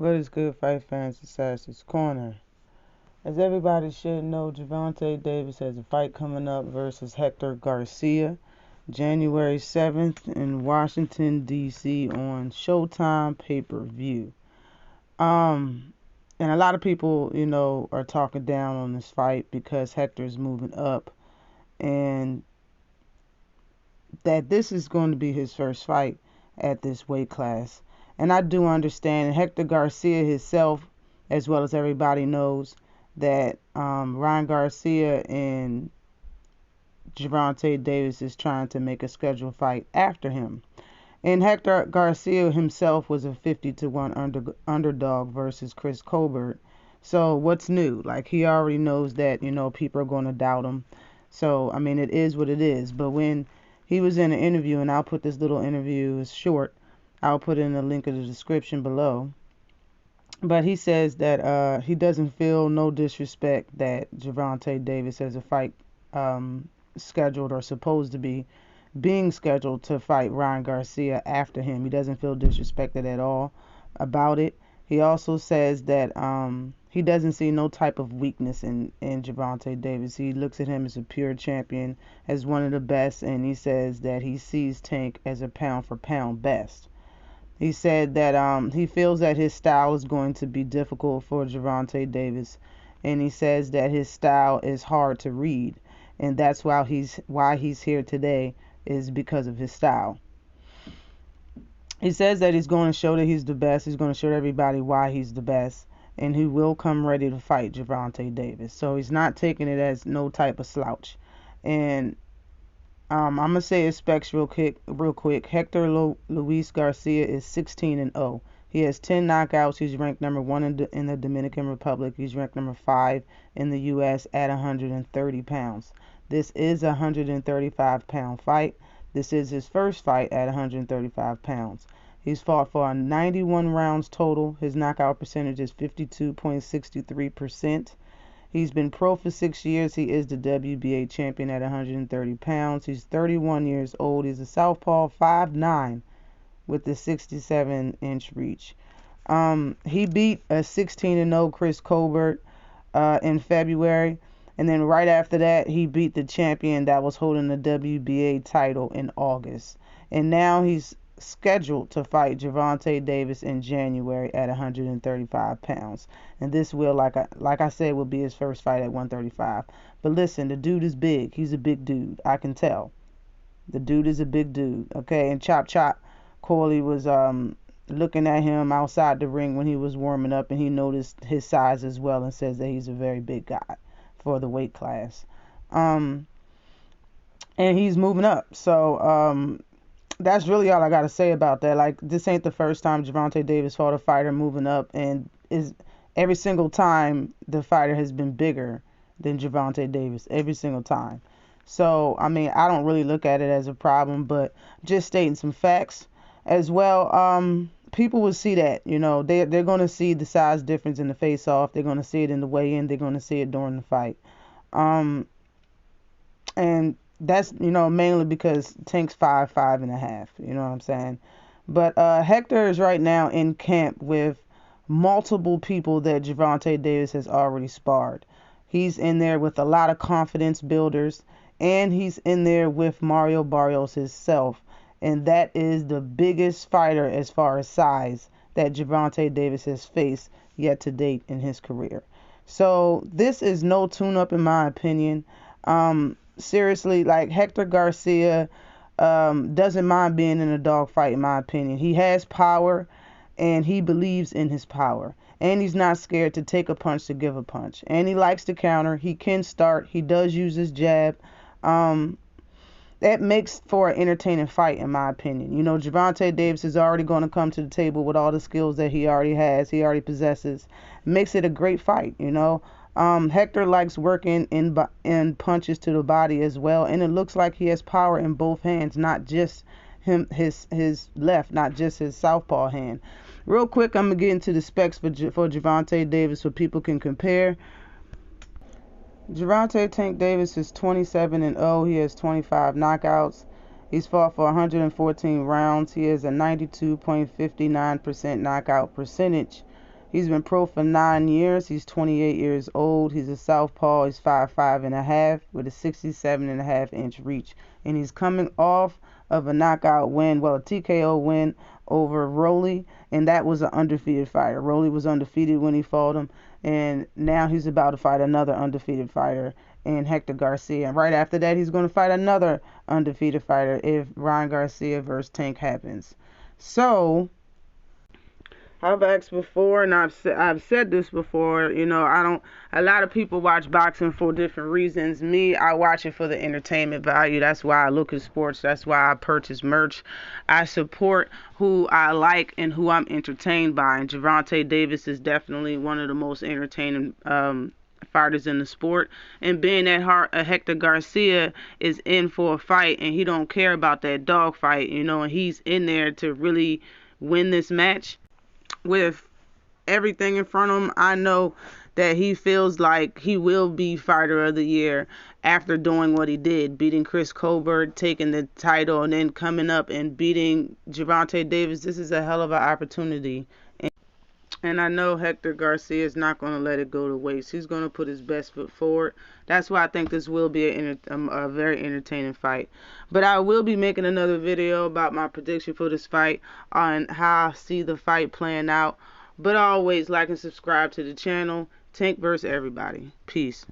What is good, fight fans? Assassin's Corner. As everybody should know, Gervonta Davis has a fight coming up versus Hector Garcia, January 7th in Washington, D.C. on Showtime pay-per-view. And a lot of people, are talking down on this fight because Hector's moving up and that this is going to be his first fight at this weight class. And I do understand Hector Garcia himself, as well as everybody knows, that Ryan Garcia and Gervonta Davis is trying to make a scheduled fight after him. And Hector Garcia himself was a 50-1 underdog versus Chris Colbert. So what's new? Like, he already knows that, people are going to doubt him. So, I mean, it is what it is. But when he was in an interview, and I'll put this little interview, it's short, I'll put in the link in the description below. But he says that he doesn't feel no disrespect that Gervonta Davis has a fight scheduled or supposed to be being scheduled to fight Ryan Garcia after him. He doesn't feel disrespected at all about it. He also says that he doesn't see no type of weakness in Gervonta Davis. He looks at him as a pure champion, as one of the best, and he says that he sees Tank as a pound-for-pound best. He said that he feels that his style is going to be difficult for Gervonta Davis, and he says that his style is hard to read, and that's why he's here today, is because of his style. He says that he's going to show that he's the best. He's going to show everybody why he's the best, and he will come ready to fight Gervonta Davis. So he's not taking it as no type of slouch. And I'm going to say his specs real quick. Hector Luis Garcia is 16-0. He has 10 knockouts. He's ranked number 1 in the Dominican Republic. He's ranked number 5 in the U.S. at 130 pounds. This is a 135-pound fight. This is his first fight at 135 pounds. He's fought for 91 rounds total. His knockout percentage is 52.63%. He's been pro for 6 years. He is the WBA champion at 130 pounds. He's 31 years old. He's a southpaw, 5'9", with the 67-inch reach. He beat a 16-0 Chris Colbert in February. And then right after that, he beat the champion that was holding the WBA title in August. And now he's scheduled to fight Gervonta Davis in January at 135 pounds. And this will, like I said, will be his first fight at 135. But listen, the dude is big. He's a big dude. I can tell. The dude is a big dude. Okay, and Chop Corley was looking at him outside the ring when he was warming up, and he noticed his size as well and says that he's a very big guy for the weight class. And he's moving up. So that's really all I got to say about that. Like, this ain't the first time Gervonta Davis fought a fighter moving up, and is every single time the fighter has been bigger than Gervonta Davis, every single time. So, I mean, I don't really look at it as a problem, but just stating some facts as well. People will see that, they're going to see the size difference in the face-off. They're going to see it in the weigh-in. They're going to see it during the fight. And that's, mainly because Tank's 5'5.5", you know what I'm saying? But Hector is right now in camp with multiple people that Gervonta Davis has already sparred. He's in there with a lot of confidence builders, and he's in there with Mario Barrios himself. And that is the biggest fighter as far as size that Gervonta Davis has faced yet to date in his career. So this is no tune-up in my opinion. Seriously, like, Hector Garcia doesn't mind being in a dogfight in my opinion. He has power, and he believes in his power. And he's not scared to take a punch to give a punch. And he likes to counter. He can start. He does use his jab. That makes for an entertaining fight, in my opinion. Gervonta Davis is already going to come to the table with all the skills that he already has, he already possesses. Makes it a great fight, Hector likes working in punches to the body as well, and it looks like he has power in both hands, not just his left, not just his southpaw hand. Real quick, I'm going to get into the specs for Gervonta Davis so people can compare. Gervonta Tank Davis is 27-0. He has 25 knockouts. He's fought for 114 rounds. He has a 92.59% knockout percentage. He's been pro for 9 years. He's 28 years old. He's a southpaw. He's 5'5" with a 67.5" reach. And he's coming off of a knockout win, well, a TKO win over Rolly, and that was an undefeated fighter. Rolly was undefeated when he fought him, and now he's about to fight another undefeated fighter in Hector Garcia. And right after that, he's going to fight another undefeated fighter if Ryan Garcia versus Tank happens. So I've asked before, and I've said this before. You know, I don't. A lot of people watch boxing for different reasons. Me, I watch it for the entertainment value. That's why I look at sports. That's why I purchase merch. I support who I like and who I'm entertained by. And Gervonta Davis is definitely one of the most entertaining fighters in the sport. And being that Hector Garcia is in for a fight, and he don't care about that dog fight, you know, and he's in there to really win this match. With everything in front of him, I know that he feels like he will be fighter of the year after doing what he did, beating Chris Colbert, taking the title, and then coming up and beating Gervonta Davis. This is a hell of an opportunity. And I know Hector Garcia is not going to let it go to waste. He's going to put his best foot forward. That's why I think this will be a very entertaining fight. But I will be making another video about my prediction for this fight on how I see the fight playing out. But always like and subscribe to the channel. Tank versus everybody. Peace.